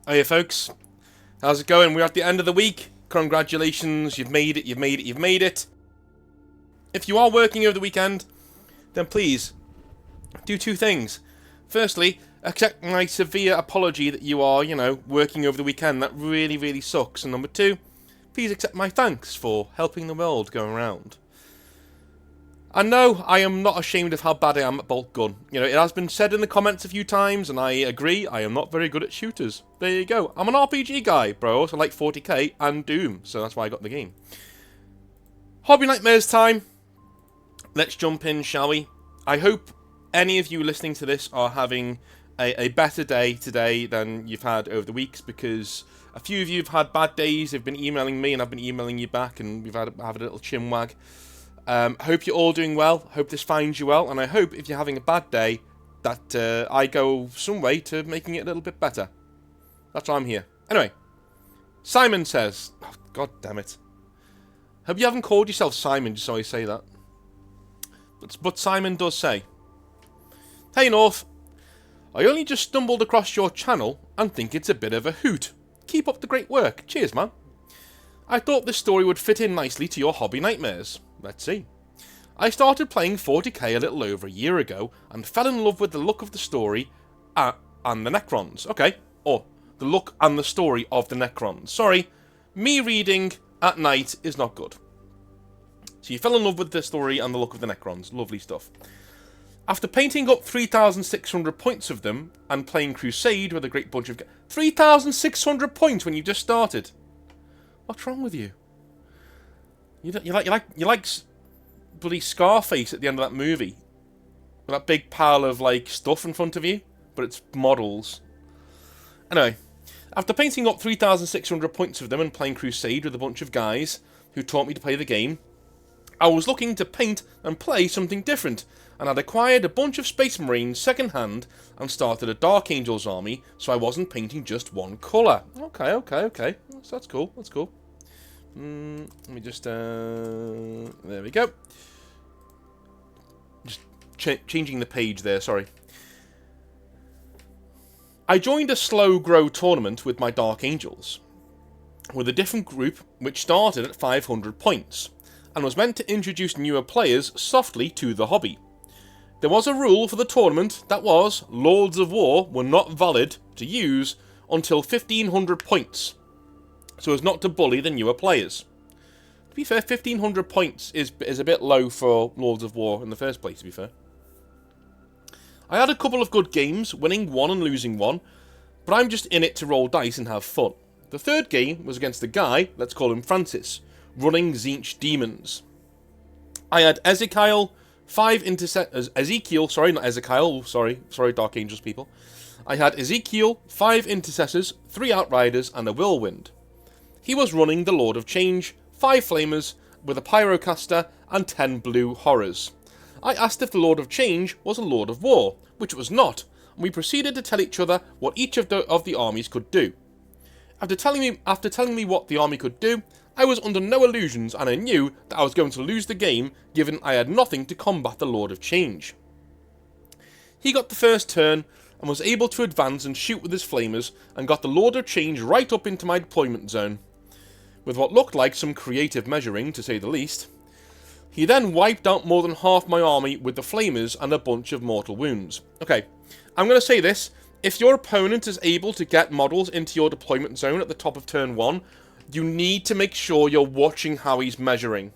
Hiya folks, how's it going? We're at the end of the week. Congratulations, you've made it, you've made it, you've made it. If you are working over the weekend, then please do two things. Firstly, accept my severe apology that you are, working over the weekend. That really, really sucks. And number two, please accept my thanks for helping the world go around. And no, I am not ashamed of how bad I am at bolt gun. It has been said in the comments a few times, and I agree, I am not very good at shooters. There you go. I'm an RPG guy, bro, so I like 40k and Doom, so that's why I got the game. Hobby Nightmares time. Let's jump in, shall we? I hope any of you listening to this are having a better day today than you've had over the weeks, because a few of you have had bad days. They've been emailing me, and I've been emailing you back, and we've had a little chinwag. Hope you're all doing well, hope this finds you well, and I hope if you're having a bad day, that I go some way to making it a little bit better. That's why I'm here. Anyway, Simon says, oh, God damn it. Hope you haven't called yourself Simon, just so I say that. But Simon does say, Hey North, I only just stumbled across your channel and think it's a bit of a hoot. Keep up the great work. Cheers, man. I thought this story would fit in nicely to your hobby nightmares. Let's see. I started playing 40k a little over a year ago and fell in love with the look of the story and the Necrons. Okay, or the look and the story of the Necrons. Sorry, me reading at night is not good. So you fell in love with the story and the look of the Necrons. Lovely stuff. After painting up 3,600 points of them and playing Crusade with a great bunch of... 3,600 points when you just started? What's wrong with you? You like bloody Scarface at the end of that movie, with that big pile of stuff in front of you, but it's models. Anyway, after painting up 3,600 points of them and playing Crusade with a bunch of guys who taught me to play the game, I was looking to paint and play something different, and I'd acquired a bunch of Space Marines second hand and started a Dark Angels army, so I wasn't painting just one colour. Okay. That's cool. Let me just, there we go. Just changing the page there, sorry. I joined a slow grow tournament with my Dark Angels, with a different group which started at 500 points, and was meant to introduce newer players softly to the hobby. There was a rule for the tournament that was, Lords of War were not valid to use until 1,500 points, so as not to bully the newer players. To be fair, 1,500 points is a bit low for Lords of War in the first place, to be fair. I had a couple of good games, winning one and losing one, but I'm just in it to roll dice and have fun. The third game was against a guy, let's call him Francis, running Tzeentch Demons. I had Ezekiel, 5 intercessors, sorry Dark Angels people. I had Ezekiel, 5 intercessors, 3 outriders, and a whirlwind. He was running the Lord of Change, 5 flamers, with a pyrocaster, and 10 blue horrors. I asked if the Lord of Change was a Lord of War, which it was not, and we proceeded to tell each other what each of the armies could do. After telling me what the army could do, I was under no illusions, and I knew that I was going to lose the game, given I had nothing to combat the Lord of Change. He got the first turn, and was able to advance and shoot with his flamers, and got the Lord of Change right up into my deployment zone, with what looked like some creative measuring, to say the least. He then wiped out more than half my army with the flamers and a bunch of mortal wounds. Okay, I'm going to say this, if your opponent is able to get models into your deployment zone at the top of turn 1, you need to make sure you're watching how he's measuring.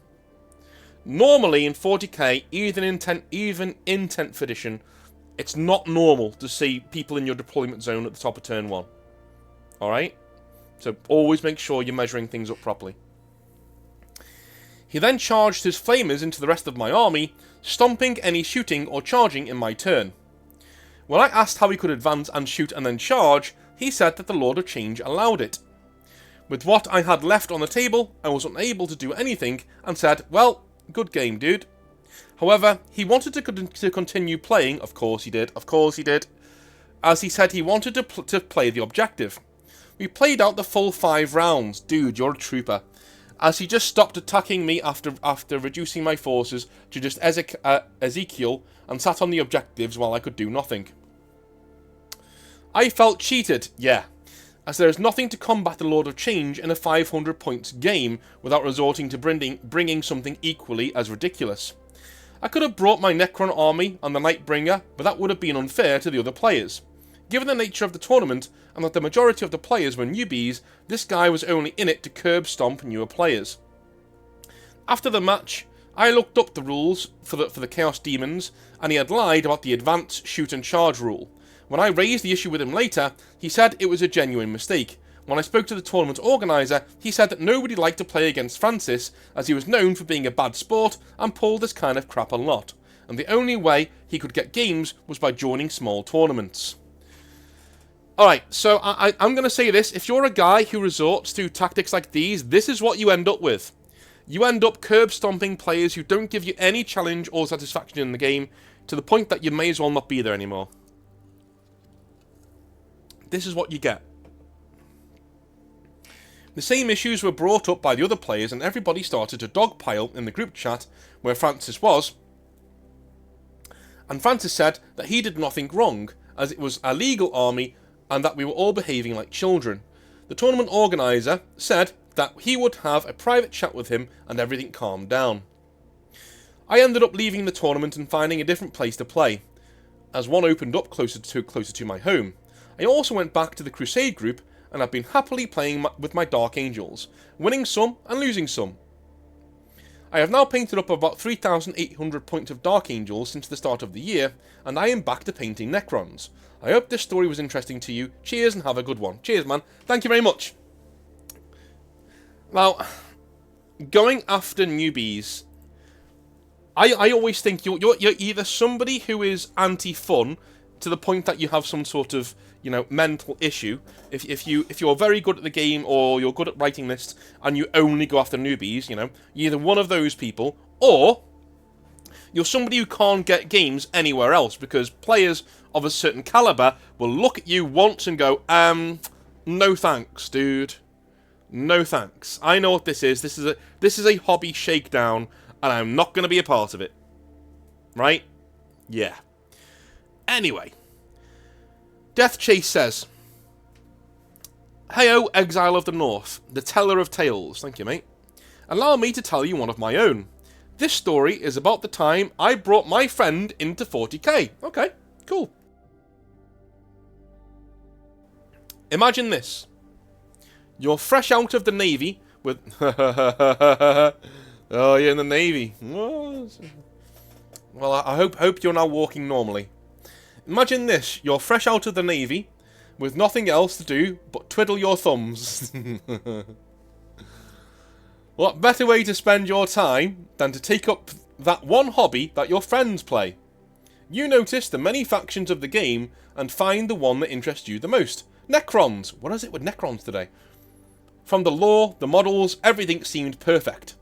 Normally in 40k, even in 10th edition, it's not normal to see people in your deployment zone at the top of turn 1. Alright? So always make sure you're measuring things up properly. He then charged his flamers into the rest of my army, stomping any shooting or charging in my turn. When I asked how he could advance and shoot and then charge, he said that the Lord of Change allowed it. With what I had left on the table, I was unable to do anything and said, well, good game, dude. However, he wanted to continue playing, of course he did, as he said he wanted to play the objective. We played out the full 5 rounds, dude, you're a trooper, as he just stopped attacking me after reducing my forces to just Ezekiel and sat on the objectives while I could do nothing. I felt cheated, yeah, as there is nothing to combat the Lord of Change in a 500 points game without resorting to bringing something equally as ridiculous. I could have brought my Necron army and the Nightbringer, but that would have been unfair to the other players. Given the nature of the tournament, and that the majority of the players were newbies, this guy was only in it to curb stomp newer players. After the match, I looked up the rules for the Chaos Demons, and he had lied about the advance, shoot and charge rule. When I raised the issue with him later, he said it was a genuine mistake. When I spoke to the tournament organiser, he said that nobody liked to play against Francis, as he was known for being a bad sport and pulled this kind of crap a lot, and the only way he could get games was by joining small tournaments. Alright, so I'm going to say this. If you're a guy who resorts to tactics like these, this is what you end up with. You end up curb stomping players who don't give you any challenge or satisfaction in the game, to the point that you may as well not be there anymore. This is what you get. The same issues were brought up by the other players, and everybody started to dogpile in the group chat where Francis was. And Francis said that he did nothing wrong, as it was a legal army and that we were all behaving like children. The tournament organiser said that he would have a private chat with him and everything calmed down. I ended up leaving the tournament and finding a different place to play, as one opened up closer to my home. I also went back to the Crusade group and have been happily playing with my Dark Angels, winning some and losing some. I have now painted up about 3,800 points of Dark Angels since the start of the year, and I am back to painting Necrons. I hope this story was interesting to you. Cheers and have a good one. Cheers, man. Thank you very much. Now, going after newbies, I always think you're either somebody who is anti-fun to the point that you have some sort of, mental issue. If you're very good at the game, or you're good at writing lists and you only go after newbies, you're either one of those people, or you're somebody who can't get games anywhere else because players of a certain caliber will look at you once and go, no thanks, dude. No thanks. I know what this is. This is a hobby shakedown, and I'm not going to be a part of it. Right? Yeah. Anyway. Death Chase says, "Heyo, Exile of the North, the teller of tales." Thank you, mate. "Allow me to tell you one of my own. This story is about the time I brought my friend into 40k. Okay, cool. Imagine this. You're fresh out of the Navy with... Oh, you're in the Navy. What? Well, I hope you're now walking normally. Imagine this. You're fresh out of the Navy with nothing else to do but twiddle your thumbs. What better way to spend your time than to take up that one hobby that your friends play? You notice the many factions of the game and find the one that interests you the most. Necrons. What is it with Necrons today? From the lore, the models, everything seemed perfect.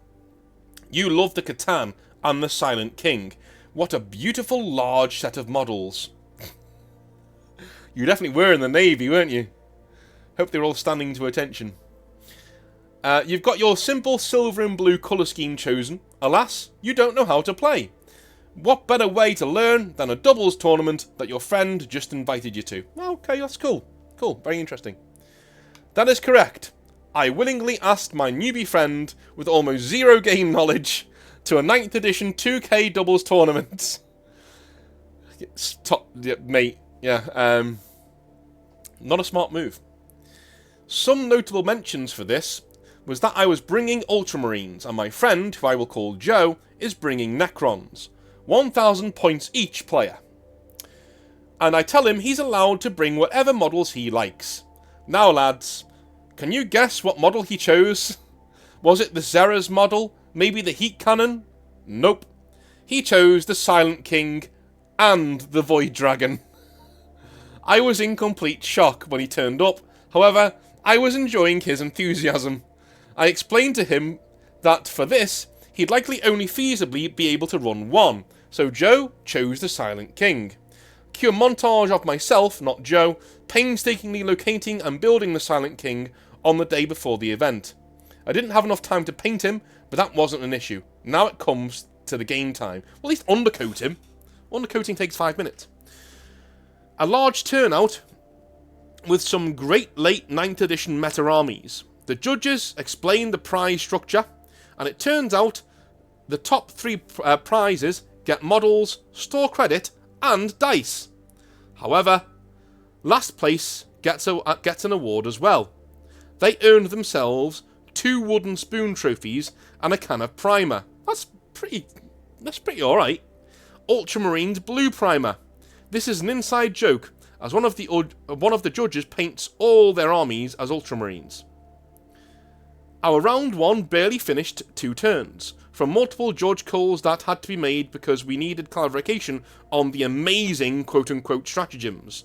You loved the Catan and the Silent King. What a beautiful large set of models. You definitely were in the Navy, weren't you? Hope they were all standing to attention. You've got your simple silver and blue colour scheme chosen. Alas, you don't know how to play. What better way to learn than a doubles tournament that your friend just invited you to? Okay, that's cool. Cool, very interesting. That is correct. I willingly asked my newbie friend with almost zero game knowledge to a 9th edition 2K doubles tournament. Mate, yeah, not a smart move. Some notable mentions for this was that I was bringing Ultramarines, and my friend, who I will call Joe, is bringing Necrons. 1,000 points each player. And I tell him he's allowed to bring whatever models he likes. Now, lads, can you guess what model he chose? Was it the Zera's model? Maybe the Heat Cannon? Nope. He chose the Silent King and the Void Dragon. I was in complete shock when he turned up. However, I was enjoying his enthusiasm. I explained to him that for this, he'd likely only feasibly be able to run one, so Joe chose the Silent King. Cue a montage of myself, not Joe, painstakingly locating and building the Silent King on the day before the event. I didn't have enough time to paint him, but that wasn't an issue. Now it comes to the game time. Well, at least undercoat him. Undercoating takes 5 minutes. A large turnout with some great late 9th edition meta armies. The judges explained the prize structure, and it turns out the top 3 prizes get models, store credit, and dice. However, last place gets an award as well. They earned themselves 2 wooden spoon trophies and a can of primer. That's pretty alright. Ultramarines blue primer. This is an inside joke, as one of the judges paints all their armies as Ultramarines. Our round 1 barely finished 2 turns, from multiple judge calls that had to be made because we needed clarification on the amazing quote-unquote stratagems.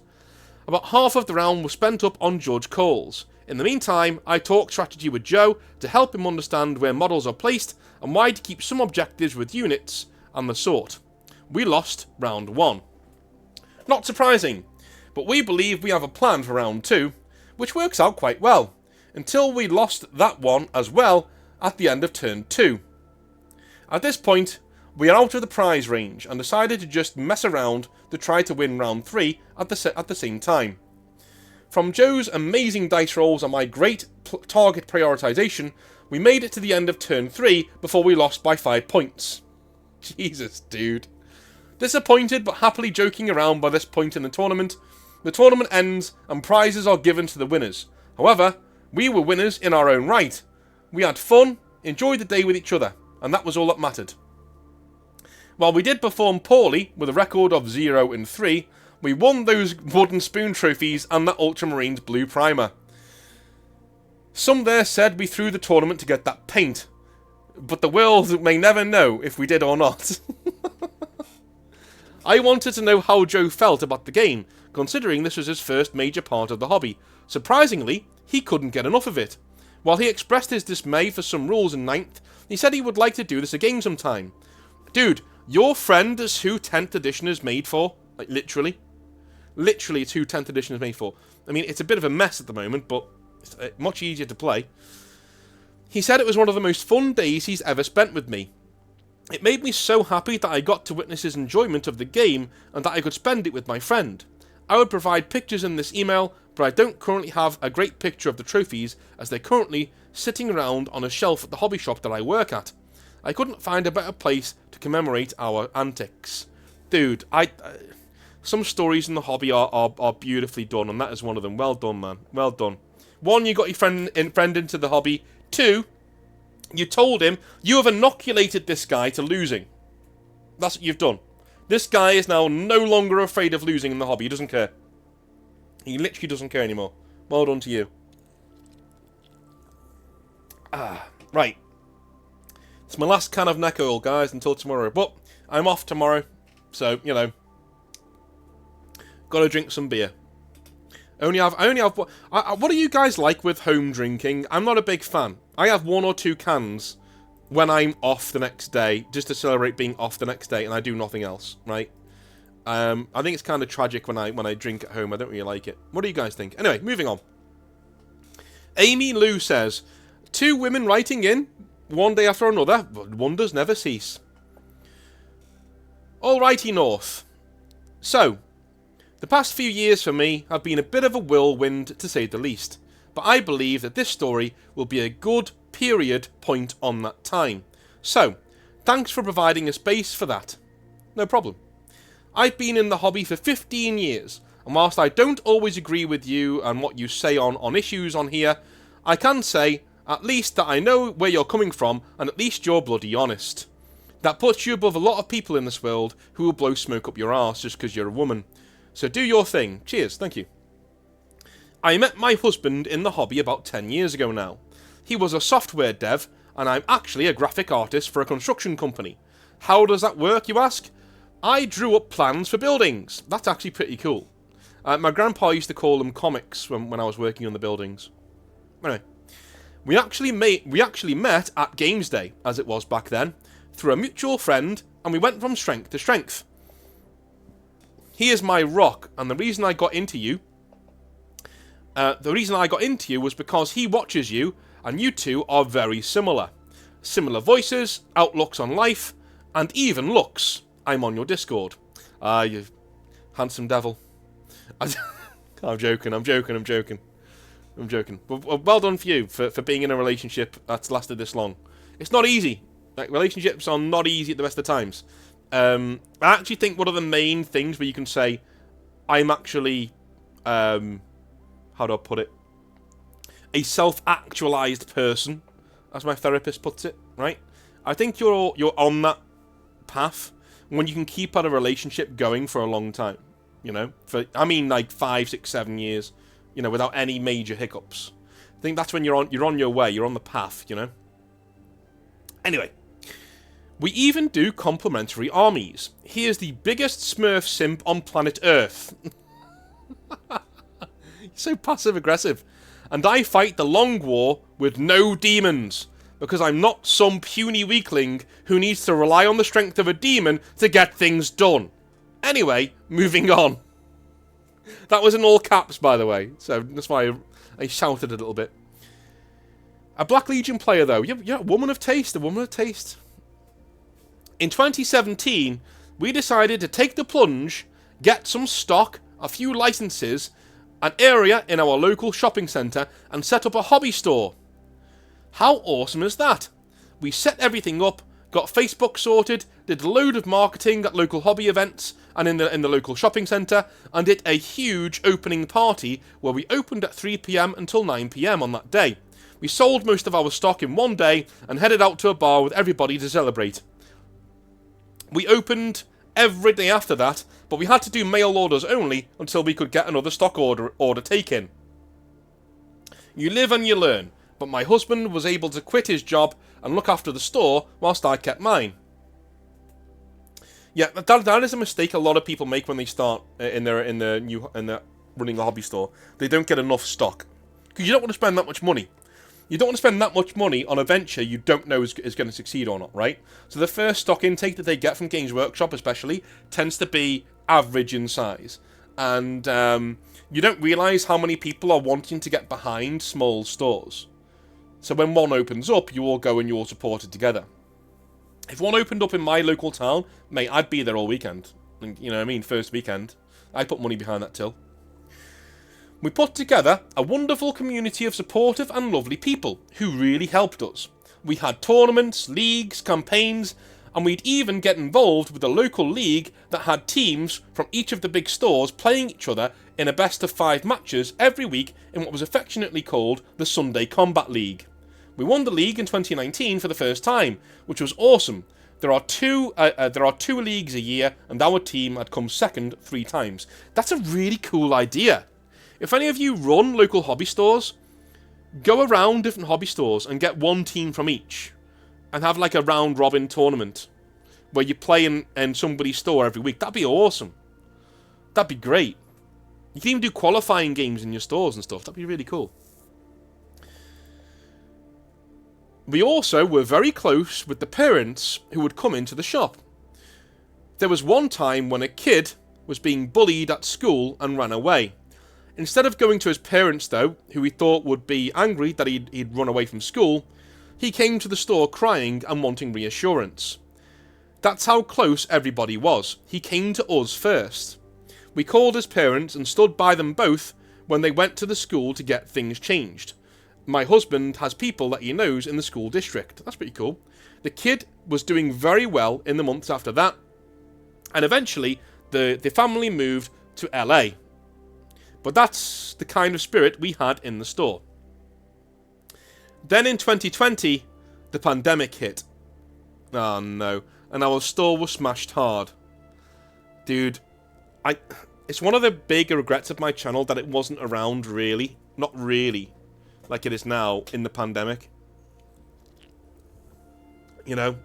About half of the round was spent up on judge calls. In the meantime, I talked strategy with Joe to help him understand where models are placed and why to keep some objectives with units and the sort. We lost round 1. Not surprising, but we believe we have a plan for round 2, which works out quite well, until we lost that one as well at the end of turn 2. At this point, we are out of the prize range and decided to just mess around to try to win round 3 at the same time. From Joe's amazing dice rolls and my great target prioritization, we made it to the end of turn 3 before we lost by 5 points. Jesus, dude. Disappointed but happily joking around by this point in the tournament ends and prizes are given to the winners. However, we were winners in our own right. We had fun, enjoyed the day with each other, and that was all that mattered. While we did perform poorly, with a record of 0 and 3, we won those wooden spoon trophies and that Ultramarines blue primer. Some there said we threw the tournament to get that paint, but the world may never know if we did or not. I wanted to know how Joe felt about the game, considering this was his first major part of the hobby. Surprisingly, he couldn't get enough of it. While he expressed his dismay for some rules in 9th, he said he would like to do this again sometime. Dude, your friend is who 10th edition is made for. Like, literally. Literally, it's who 10th edition is made for. I mean, it's a bit of a mess at the moment, but it's much easier to play. He said it was one of the most fun days he's ever spent with me. It made me so happy that I got to witness his enjoyment of the game and that I could spend it with my friend. I would provide pictures in this email, but I don't currently have a great picture of the trophies as they're currently sitting around on a shelf at the hobby shop that I work at. I couldn't find a better place to commemorate our antics. Dude, some stories in the hobby are beautifully done, and that is one of them. Well done, man. Well done. 1, you got your friend into the hobby. 2, you told him you have inoculated this guy to losing. That's what you've done. This guy is now no longer afraid of losing in the hobby. He doesn't care. He literally doesn't care anymore. Well done to you. Right. It's my last can of neck oil, guys, until tomorrow. But I'm off tomorrow, so, you know. Gotta drink some beer. I only have. What do you guys like with home drinking? I'm not a big fan. I have 1 or 2 cans when I'm off the next day, just to celebrate being off the next day, and I do nothing else, right? I think it's kind of tragic when I drink at home. I don't really like it. What do you guys think? Anyway, moving on. Amy Lou says, 2 women writing in, one day after another, but wonders never cease. Alrighty, North. So, the past few years for me have been a bit of a whirlwind, to say the least, but I believe that this story will be a good period point on that time. So, thanks for providing a space for that. No problem. I've been in the hobby for 15 years, and whilst I don't always agree with you and what you say on issues on here, I can say, at least, that I know where you're coming from, and at least you're bloody honest. That puts you above a lot of people in this world who will blow smoke up your arse just because you're a woman. So do your thing. Cheers, thank you. I met my husband in the hobby about 10 years ago now. He was a software dev, and I'm actually a graphic artist for a construction company. How does that work, you ask? I drew up plans for buildings. That's actually pretty cool. My grandpa used to call them comics when I was working on the buildings. Anyway, we actually met at Games Day, as it was back then, through a mutual friend, and we went from strength to strength. He is my rock, and the reason I got into you was because he watches you, and you two are very similar. Similar voices, outlooks on life, and even looks. I'm on your Discord. You handsome devil. I'm joking. But well done for you for being in a relationship that's lasted this long. It's not easy. Like, relationships are not easy at the best of times. I actually think one of the main things where you can say, I'm actually, how do I put it? A self-actualized person, as my therapist puts it, right? I think you're on that path when you can keep a relationship going for a long time, you know? Like 5, 6, 7 years, you know, without any major hiccups. I think that's when you're on your way, you're on the path, you know? Anyway, we even do complimentary armies. Here's the biggest Smurf simp on planet Earth. So passive-aggressive. And I fight the long war with no demons, because I'm not some puny weakling who needs to rely on the strength of a demon to get things done. Anyway, moving on. That was in all caps, by the way, so that's why I shouted a little bit. A Black Legion player, though. Yeah, a woman of taste. In 2017, we decided to take the plunge, get some stock, a few licenses, an area in our local shopping centre, and set up a hobby store. How awesome is that? We set everything up, got Facebook sorted, did a load of marketing at local hobby events and in the local shopping centre, and did a huge opening party where we opened at 3 PM until 9 PM on that day. We sold most of our stock in one day and headed out to a bar with everybody to celebrate. We opened every day after that, but we had to do mail orders only until we could get another stock order taken. You live and you learn, but my husband was able to quit his job and look after the store whilst I kept mine. Yeah, that is a mistake a lot of people make when they start in their running a hobby store. They don't get enough stock because you don't want to spend that much money. You don't want to spend that much money on a venture you don't know is going to succeed or not, right? So the first stock intake that they get from Games Workshop especially tends to be average in size. And you don't realise how many people are wanting to get behind small stores. So when one opens up, you all go and you all support it together. If one opened up in my local town, mate, I'd be there all weekend. You know what I mean? First weekend. I'd put money behind that till. We put together a wonderful community of supportive and lovely people who really helped us. We had tournaments, leagues, campaigns, and we'd even get involved with a local league that had teams from each of the big stores playing each other in a best of 5 matches every week in what was affectionately called the Sunday Combat League. We won the league in 2019 for the first time, which was awesome. There are two leagues a year, and our team had come second 3 times. That's a really cool idea. If any of you run local hobby stores, go around different hobby stores and get one team from each, and have like a round-robin tournament where you play in somebody's store every week. That'd be awesome. That'd be great. You can even do qualifying games in your stores and stuff. That'd be really cool. We also were very close with the parents who would come into the shop. There was one time when a kid was being bullied at school and ran away. Instead of going to his parents, though, who he thought would be angry that he'd run away from school, he came to the store crying and wanting reassurance. That's how close everybody was. He came to us first. We called his parents and stood by them both when they went to the school to get things changed. My husband has people that he knows in the school district. That's pretty cool. The kid was doing very well in the months after that, and eventually the family moved to LA. But that's the kind of spirit we had in the store. Then in 2020, the pandemic hit. Oh no, and our store was smashed hard. Dude, it's one of the bigger regrets of my channel that it wasn't around really. Not really. Like it is now in the pandemic. You know,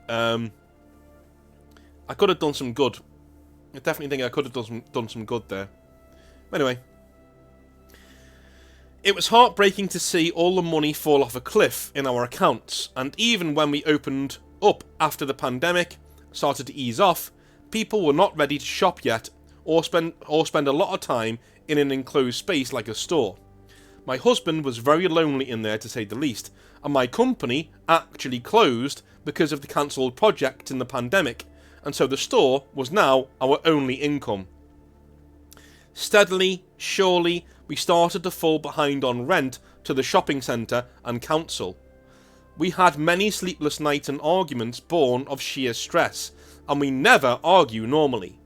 I could have done some good. I definitely think I could have done some good there. Anyway, it was heartbreaking to see all the money fall off a cliff in our accounts, and even when we opened up after the pandemic started to ease off, people were not ready to shop yet or spend a lot of time in an enclosed space like a store. My husband was very lonely in there, to say the least, and my company actually closed because of the cancelled project in the pandemic, and so the store was now our only income. Steadily, surely, we started to fall behind on rent to the shopping centre and council. We had many sleepless nights and arguments born of sheer stress, and we never argue normally.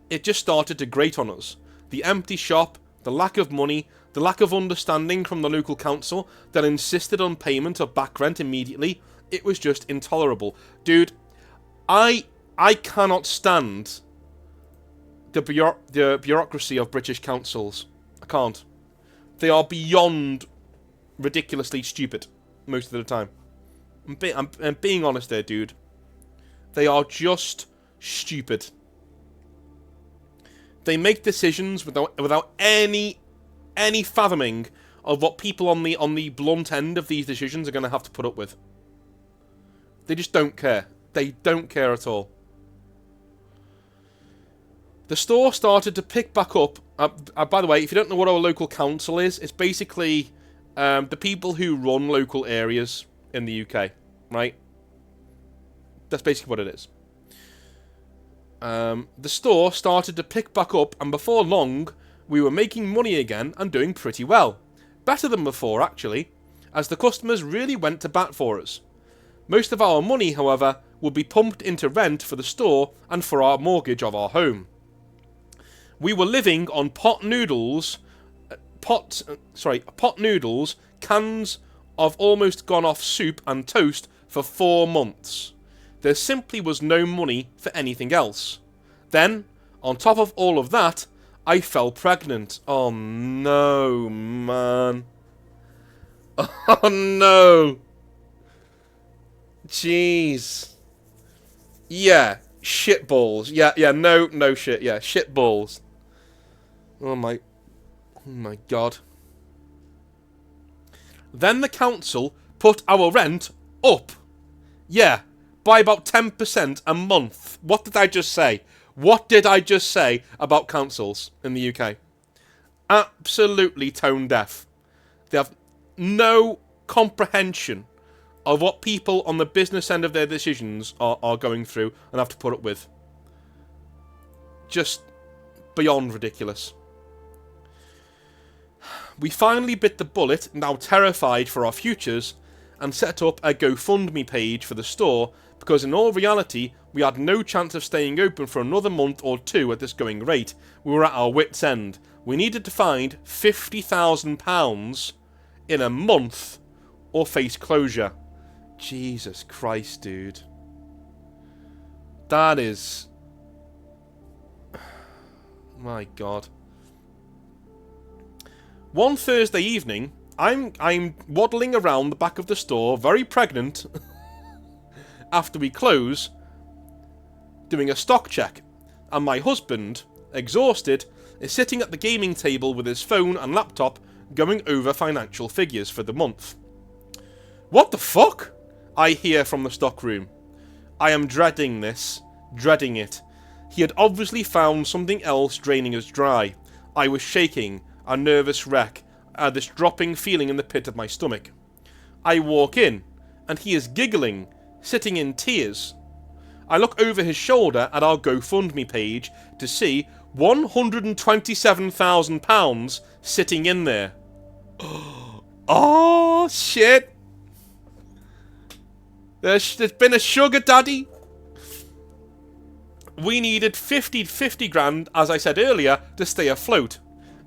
It just started to grate on us. The empty shop, the lack of money, the lack of understanding from the local council that insisted on payment of back rent immediately. It was just intolerable. Dude, I cannot stand the bureaucracy of British councils. I can't. They are beyond ridiculously stupid most of the time. I'm being honest there, dude. They are just stupid. They make decisions without any fathoming of what people on the blunt end of these decisions are going to have to put up with. They just don't care. They don't care at all. The store started to pick back up. By the way, if you don't know what our local council is, it's basically the people who run local areas in the UK, right? That's basically what it is. The store started to pick back up, and before long, we were making money again and doing pretty well. Better than before, actually, as the customers really went to bat for us. Most of our money, however, would be pumped into rent for the store and for our mortgage of our home. We were living on pot noodles, cans of almost gone off soup and toast for 4 months. There simply was no money for anything else. Then, on top of all of that, I fell pregnant. Oh no, man. Oh no. Jeez. Yeah, shit balls. Yeah, no shit. Yeah, shit balls. Oh my god. Then the council put our rent up. Yeah, by about 10% a month. What did I just say? What did I just say about councils in the UK? Absolutely tone deaf. They have no comprehension of what people on the business end of their decisions are going through and have to put up with. Just beyond ridiculous. We finally bit the bullet, now terrified for our futures, and set up a GoFundMe page for the store, because in all reality, we had no chance of staying open for another month or two at this going rate. We were at our wits' end. We needed to find £50,000 in a month, or face closure. Jesus Christ, dude. That is... My God. One Thursday evening, I'm waddling around the back of the store, very pregnant, after we close, doing a stock check, and my husband, exhausted, is sitting at the gaming table with his phone and laptop, going over financial figures for the month. What the fuck? I hear from the stockroom. I am dreading this, dreading it. He had obviously found something else draining us dry. I was shaking, a nervous wreck, this dropping feeling in the pit of my stomach. I walk in, and he is giggling, sitting in tears. I look over his shoulder at our GoFundMe page to see £127,000 sitting in there. Oh, shit. There's been a sugar daddy. We needed 50 grand, as I said earlier, to stay afloat,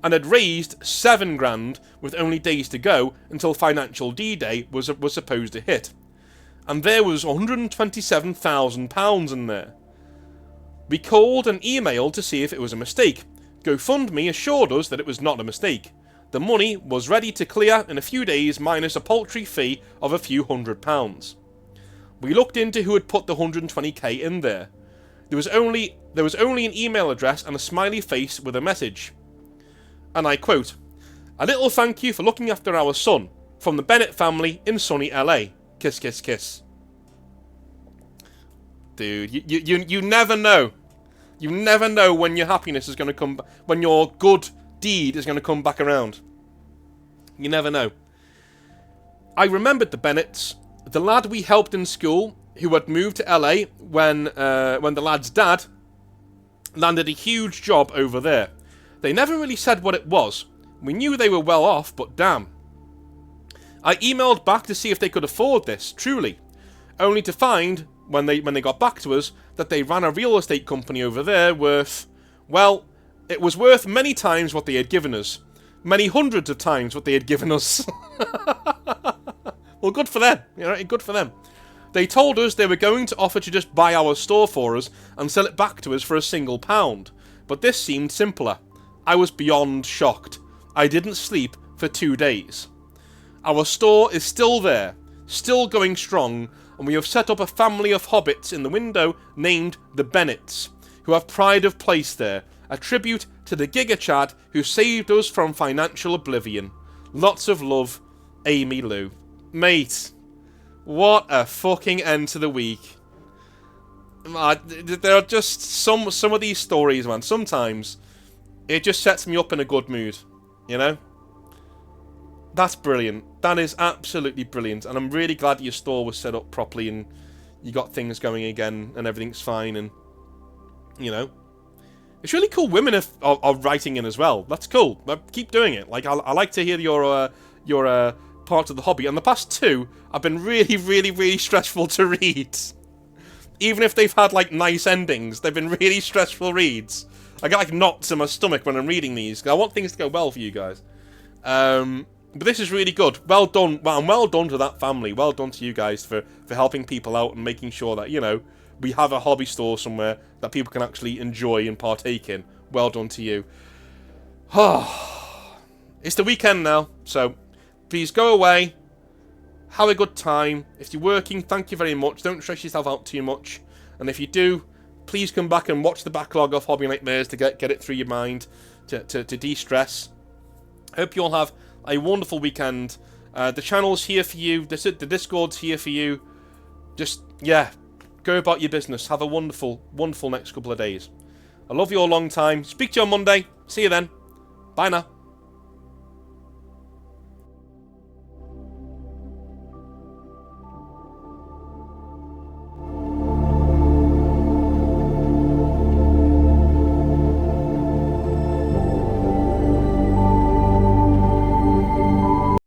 and had raised 7 grand with only days to go until Financial D-Day was supposed to hit. And there was £127,000 in there. We called and emailed to see if it was a mistake. GoFundMe assured us that it was not a mistake. The money was ready to clear in a few days, minus a paltry fee of a few £100. We looked into who had put the 120k in there. There was only an email address and a smiley face with a message. And I quote, "A little thank you for looking after our son, from the Bennett family in sunny LA. Kiss, kiss, kiss." Dude, you never know. You never know when your happiness is going to come, when your good deed is going to come back around. You never know. I remembered the Bennetts, the lad we helped in school, who had moved to LA when the lad's dad landed a huge job over there. They never really said what it was. We knew they were well off, but damn. I emailed back to see if they could afford this, truly, only to find, when they got back to us, that they ran a real estate company over there worth, well, it was worth many times what they had given us. Many hundreds of times what they had given us. Well, good for them. You know, good for them. They told us they were going to offer to just buy our store for us and sell it back to us for £1. But this seemed simpler. I was beyond shocked. I didn't sleep for 2 days. Our store is still there, still going strong, and we have set up a family of hobbits in the window named the Bennets, who have pride of place there, a tribute to the Giga Chad who saved us from financial oblivion. Lots of love, Amy Lou. Mate, what a fucking end to the week. There are just some of these stories, man. Sometimes it just sets me up in a good mood, you know? That's brilliant. That is absolutely brilliant. And I'm really glad your store was set up properly and you got things going again and everything's fine and, you know. It's really cool women are writing in as well. That's cool. Keep doing it. Like, I like to hear your part of the hobby. And the past 2 have been really, really, really stressful to read. Even if they've had, like, nice endings, they've been really stressful reads. I get, like, knots in my stomach when I'm reading these. I want things to go well for you guys. But this is really good. Well done. Well, and well done to that family. Well done to you guys for helping people out and making sure that, you know, we have a hobby store somewhere that people can actually enjoy and partake in. Well done to you. It's the weekend now, so please go away. Have a good time. If you're working, thank you very much. Don't stress yourself out too much. And if you do, please come back and watch the backlog of Hobby Nightmares to get it through your mind, to de-stress. Hope you all have a wonderful weekend. The channel's here for you. The Discord's here for you. Just, yeah, go about your business. Have a wonderful, wonderful next couple of days. I love you all long time. Speak to you on Monday. See you then. Bye now.